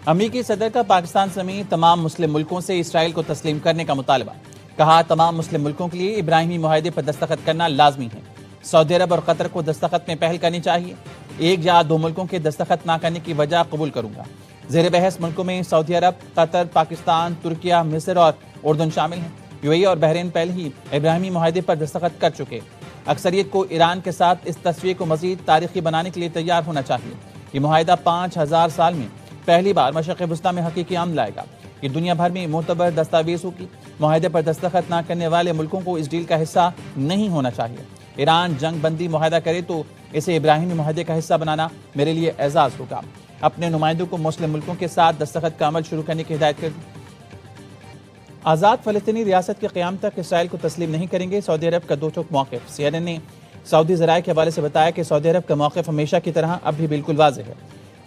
امریکی صدر کا پاکستان سمیت تمام مسلم ملکوں سے اسرائیل کو تسلیم کرنے کا مطالبہ۔ کہا تمام مسلم ملکوں کے لیے ابراہیمی معاہدے پر دستخط کرنا لازمی ہے۔ سعودی عرب اور قطر کو دستخط میں پہل کرنی چاہیے۔ ایک یا دو ملکوں کے دستخط نہ کرنے کی وجہ قبول کروں گا۔ زیر بحث ملکوں میں سعودی عرب، قطر، پاکستان، ترکیہ، مصر اور اردن شامل ہیں۔ یو اے ای اور بحرین پہلے ہی ابراہیمی معاہدے پر دستخط کر چکے۔ اکثریت کو ایران کے ساتھ اس تصویر کو مزید تاریخی بنانے کے لیے تیار ہونا چاہیے۔ یہ معاہدہ 5000 سال میں پہلی بار مشرق وسطیٰ میں حقیقی امن لائے گا۔ یہ دنیا بھر میں معتبر دستاویز ہوگی۔ معاہدے پر دستخط نہ کرنے والے ملکوں کو اس ڈیل کا حصہ نہیں ہونا چاہیے۔ ایران جنگ بندی معاہدہ کرے تو اسے ابراہیمی معاہدے کا حصہ بنانا میرے لیے اعزاز ہوگا۔ اپنے نمائندوں کو مسلم ملکوں کے ساتھ دستخط کا عمل شروع کرنے کی ہدایت کر دی۔ آزاد فلسطینی ریاست کے قیام تک اسرائیل کو تسلیم نہیں کریں گے، سعودی عرب کا دو ٹوک موقف۔ سی این این نے سعودی ذرائع کے حوالے سے بتایا کہ سعودی عرب کا موقف ہمیشہ کی طرح اب بھی بالکل واضح ہے۔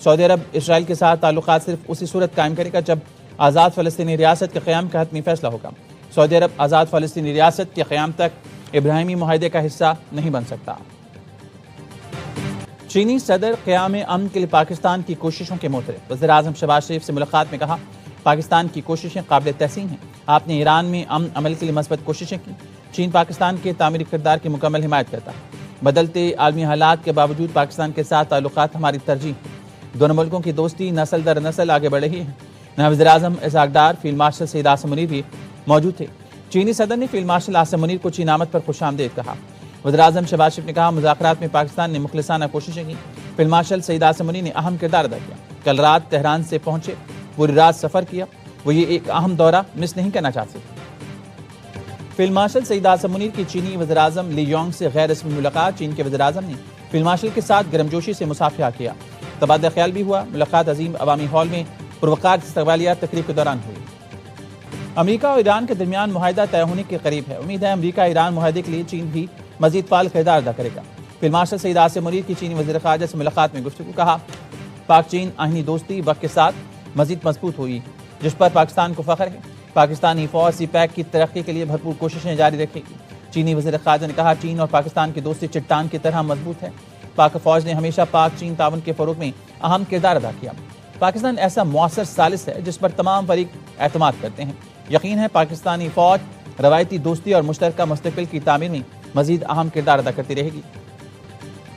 سعودی عرب اسرائیل کے ساتھ تعلقات صرف اسی صورت قائم کرے گا جب آزاد فلسطینی ریاست کے قیام کا حتمی فیصلہ ہوگا۔ سعودی عرب آزاد فلسطینی ریاست کے قیام تک ابراہیمی معاہدے کا حصہ نہیں بن سکتا۔ چینی صدر قیام امن کے لیے پاکستان کی کوششوں کے معترف۔ وزیر اعظم شہباز شریف سے ملاقات میں کہا پاکستان کی کوششیں قابل تحسین ہیں۔ آپ نے ایران میں امن عمل کے لیے مثبت کوششیں کی۔ چین پاکستان کے تعمیری کردار کی مکمل حمایت کرتا ہے۔ بدلتے عالمی حالات کے باوجود پاکستان کے ساتھ تعلقات ہماری ترجیح ہیں۔ دونوں ملکوں کی دوستی نسل در نسل آگے بڑھ رہی ہے۔ نائب وزیر اعظم اسحاق ڈار، فیلڈ مارشل سید عاصم منیر بھی موجود تھے۔ چینی صدر نے فیلڈ مارشل عاصم منیر کو چین آمد پر خوش آمدید کہا۔ وزیر اعظم شہباز شریف نے کہا مذاکرات میں پاکستان نے مخلصانہ کوششیں کی۔ فیلڈ مارشل سید عاصم منیر نے اہم کردار ادا کیا۔ کل رات تہران سے پہنچے، پوری رات سفر کیا۔ وہ یہ ایک اہم دورہ مس نہیں کرنا چاہتے۔ فیلڈ مارشل سید عاصم منیر کی چینی وزیر اعظم لی یونگ سے غیر رسمی ملاقات۔ چین کے وزیر اعظم نے فیلڈ مارشل کے ساتھ گرمجوشی سے مصافحہ کیا۔ تبادلہ خیال بھی ہوا۔ ملاقات عظیم عوامی ہال میں پروقار استقبالیہ تقریب کے دوران ہوئی۔ امریکہ اور ایران کے درمیان معاہدہ طے ہونے کے قریب ہے۔ امید ہے امریکہ ایران معاہدے کے لیے چین بھی مزید فعال کردار ادا کرے گا۔ فیلڈ مارشل سید عاصم منیر کی چینی وزیر خارجہ سے ملاقات میں گفتگو۔ کہا پاک چین آہنی دوستی وقت کے ساتھ مزید مضبوط ہوئی، جس پر پاکستان کو فخر ہے۔ پاکستانی فوج سی پیک کی ترقی کے لیے بھرپور کوششیں جاری رکھے گی۔ چینی وزیر خارجہ نے کہا چین اور پاکستان کی دوستی چٹان کی طرح مضبوط ہے۔ پاک فوج نے ہمیشہ پاک چین تعاون کے فروغ میں اہم کردار ادا کیا۔ پاکستان ایسا مؤثر ثالث ہے جس پر تمام فریق اعتماد کرتے ہیں۔ یقین ہے پاکستانی فوج روایتی دوستی اور مشترکہ مستقبل کی تعمیر میں مزید اہم کردار ادا کرتی رہے گی۔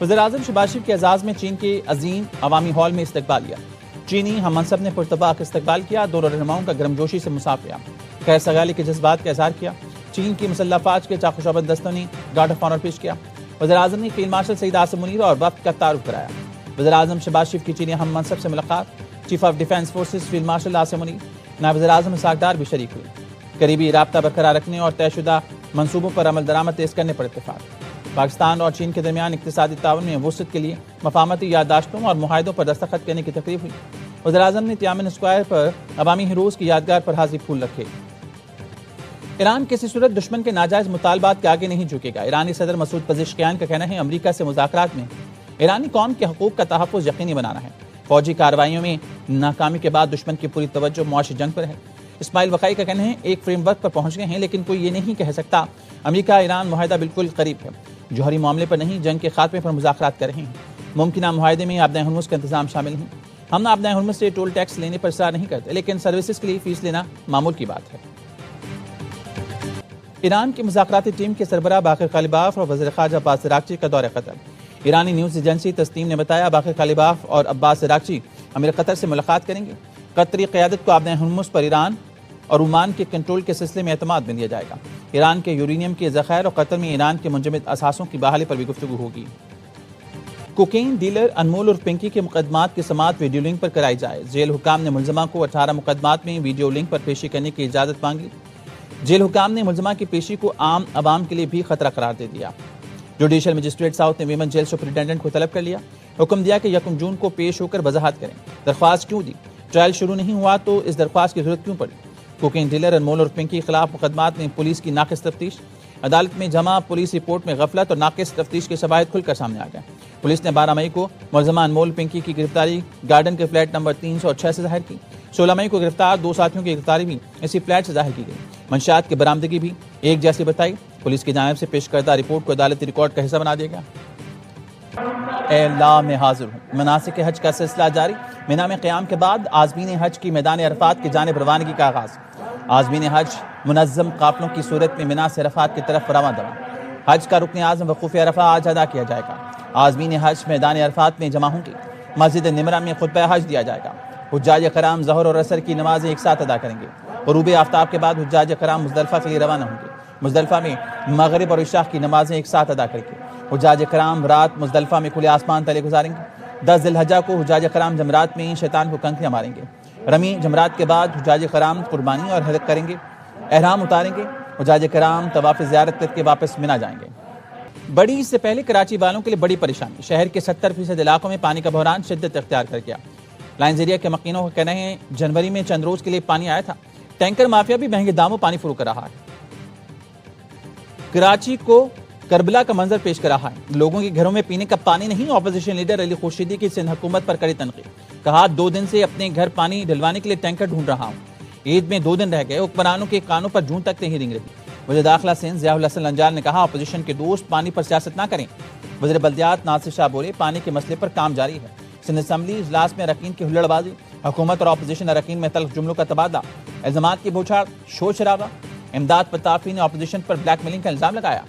وزیر اعظم شہباز شریف کے اعزاز میں چین کے عظیم عوامی ہال میں استقبال لیا۔ چینی ہم منصب نے پرتپاک استقبال کیا۔ دونوں رہنماؤں کا گرمجوشی سے مصافحہ، خیر سگالی کے جذبات کا اظہار کیا۔ چین کی مسلح افواج کے چاق و شعبت دستوں نے گارڈ آف آنر پیش کیا۔ وزیر اعظم نے فیلڈ مارشل سید عاصم منیر اور وفد کا تعارف کرایا۔ وزیر اعظم شہباز شریف کی چینی ہم منصب سے ملاقات۔ Chief of defence forces field marshal Asim Munir, نائب وزیر اعظم اسحاق ڈار بھی شریک ہوئے۔ قریبی رابطہ برقرار رکھنے اور طے شدہ منصوبوں پر عمل درآمد تیز کرنے پر اتفاق۔ پاکستان اور چین کے درمیان اقتصادی تعاون میں وسعت کے لیے مفاہمتی یادداشتوں اور معاہدوں پر دستخط کرنے کی تقریب ہوئی۔ وزیر اعظم نے تیامن اسکوائر پر عوامی ہیروز کی یادگار پر حاضری پھول رکھے۔ ایران کسی صورت دشمن کے ناجائز مطالبات کے آگے نہیں جھکے گا۔ ایرانی صدر مسعود پزشکیان کا کہنا ہے امریکہ سے مذاکرات میں ایرانی قوم کے حقوق کا تحفظ یقینی بنانا ہے۔ فوجی کارروائیوں میں ناکامی کے بعد دشمن کی پوری توجہ معاشی جنگ پر ہے۔ اسماعیل وقائی کا کہنا ہے ایک فریم ورک پر پہنچ گئے ہیں، لیکن کوئی یہ نہیں کہہ سکتا امریکہ ایران معاہدہ بالکل قریب ہے۔ جوہری معاملے پر نہیں، جنگ کے خاتمے پر مذاکرات کر رہے ہیں۔ ممکنہ معاہدے میں آبدۂ ہرمز کا انتظام شامل نہیں۔ ہم آبدۂ ہرمز سے ٹول ٹیکس لینے پر اصرار نہیں کرتے، لیکن سروسز کے لیے فیس لینا معمول کی بات ہے۔ ایران کی مذاکراتی ٹیم کے سربراہ باقر قالیباف اور وزیر خارجہ عباس عراقچی کا دورہ قطر۔ ایرانی نیوز ایجنسی تسنیم نے بتایا باقر قالیباف اور عباس عراقچی امیر قطر سے ملاقات کریں گے۔ قطری قیادت کو آبدۂ ہرمز پر ایران اور عمان کے کنٹرول کے سلسلے میں اعتماد میں لیا جائے گا۔ ایران کے یورینیم کے ذخائر اور قطر میں ایران کے منجمد اثاثوں کی بحالی پر بھی گفتگو ہوگی۔ کوکین ڈیلر انمول اور پنکی کے مقدمات کی سماعت ویڈیو لنک پر کرائی جائے۔ جیل حکام نے ملزمہ کو 18 مقدمات میں ویڈیو لنک پر پیشی کرنے کی اجازت مانگی۔ جیل حکام نے ملزمہ کی پیشی کو عام عوام کے لیے بھی خطرہ قرار دے دیا۔ جوڈیشل مجسٹریٹ ساؤتھ نے ویمن جیل سپرنٹینڈنٹ کو طلب کر لیا۔ حکم دیا کہ 1 جون کو پیش ہو کر وضاحت کریں درخواست کیوں دی، ٹرائل شروع نہیں ہوا تو اس درخواست کی ضرورت کیوں پڑی۔ کوکین ڈیلر انمول اور پنکی کے خلاف مقدمات میں پولیس کی ناقص تفتیش۔ عدالت میں جمع پولیس رپورٹ میں غفلت اور ناقص تفتیش کے شواہد کھل کر سامنے آ گئے۔ پولیس نے 12 مئی کو ملزمہ انمول پنکی کی گرفتاری گارڈن کے فلیٹ نمبر 306 سے ظاہر کی۔ 16 مئی کو گرفتار 2 ساتھیوں کی گرفتاری بھی اسی فلیٹ سے ظاہر کی گئی۔ منشیات کی برآمدگی بھی ایک جیسی بتائی۔ پولیس کی جانب سے پیش کردہ رپورٹ کو عدالتی ریکارڈ کا حصہ بنا دیا گیا۔ اے اللہ میں حاضر ہوں۔ مناسک حج کا سلسلہ جاری، مینا میں قیام کے بعد عازمین حج کی میدان عرفات کی جانب روانگی کا آغاز۔ عازمین حج منظم قافلوں کی صورت میں مینا سے عرفات کی طرف رواں دواں۔ حج کا رکن اعظم وقوف عرفہ آج ادا کیا جائے گا۔ عازمین حج میدان عرفات میں جمع ہوں گے۔ مسجد نمرہ میں خطبہ حج دیا جائے گا۔ حجاج کرام ظہر اور عصر کی نمازیں ایک ساتھ ادا کریں گے۔ غروب آفتاب کے بعد حجاج کرام مزدلفہ کے لیے روانہ ہوں گے۔ مزدلفہ میں مغرب اور عشاء کی نمازیں ایک ساتھ ادا کریں گے۔ حجاج کرام رات مزدلفہ میں کھلے آسمان تلے گزاریں گے۔ 10 ذی الحجہ کو حجاج کرام جمرات میں شیطان کو کنکریاں ماریں گے۔ رمی جمرات کے بعد حجاج کرام قربانی اور حلق کریں گے، احرام اتاریں گے۔ حجاج کرام طواف زیارت کر کے واپس مینا جائیں گے۔ بڑی عید سے پہلے کراچی والوں کے لیے بڑی پریشانی، شہر کے 70% علاقوں میں پانی کا بحران شدت اختیار کر گیا۔ لائنز ایریا کے مکینوں کا کہنا ہے جنوری میں چند روز کے لیے پانی آیا تھا۔ ٹینکر مافیا بھی مہنگے داموں پانی فروخت کر رہا ہے۔ کراچی کو کربلا کا منظر پیش کر رہا ہے۔ لوگوں کے گھروں میں پینے کا پانی نہیں، اپوزیشن لیڈر علی خورشیدی کی سندھ حکومت پر کڑی تنقید۔ کہا 2 دن سے اپنے گھر پانی ڈلوانے کے لیے ٹینکر ڈھونڈ رہا ہوں، عید میں 2 دن رہ گئے، حکمرانوں کے کانوں پر جون تک نہیں رنگ رہی۔ وزیر داخلہ سندھ ضیاء الحسن لنجار نے کہا اپوزیشن کے دوست پانی پر سیاست نہ کریں۔ وزیر بلدیات ناصر شاہ بولے پانی کے مسئلے پر کام جاری ہے۔ سندھ اسمبلی اجلاس میں اراکین کی ہلڑ بازی، حکومت اور اپوزیشن اراکین میں تلخ جملوں کا تبادلہ، الزامات کی بوچھاڑ، شور شرابہ۔ امداد پتافی نے اپوزیشن پر بلیک میلنگ کا الزام لگایا۔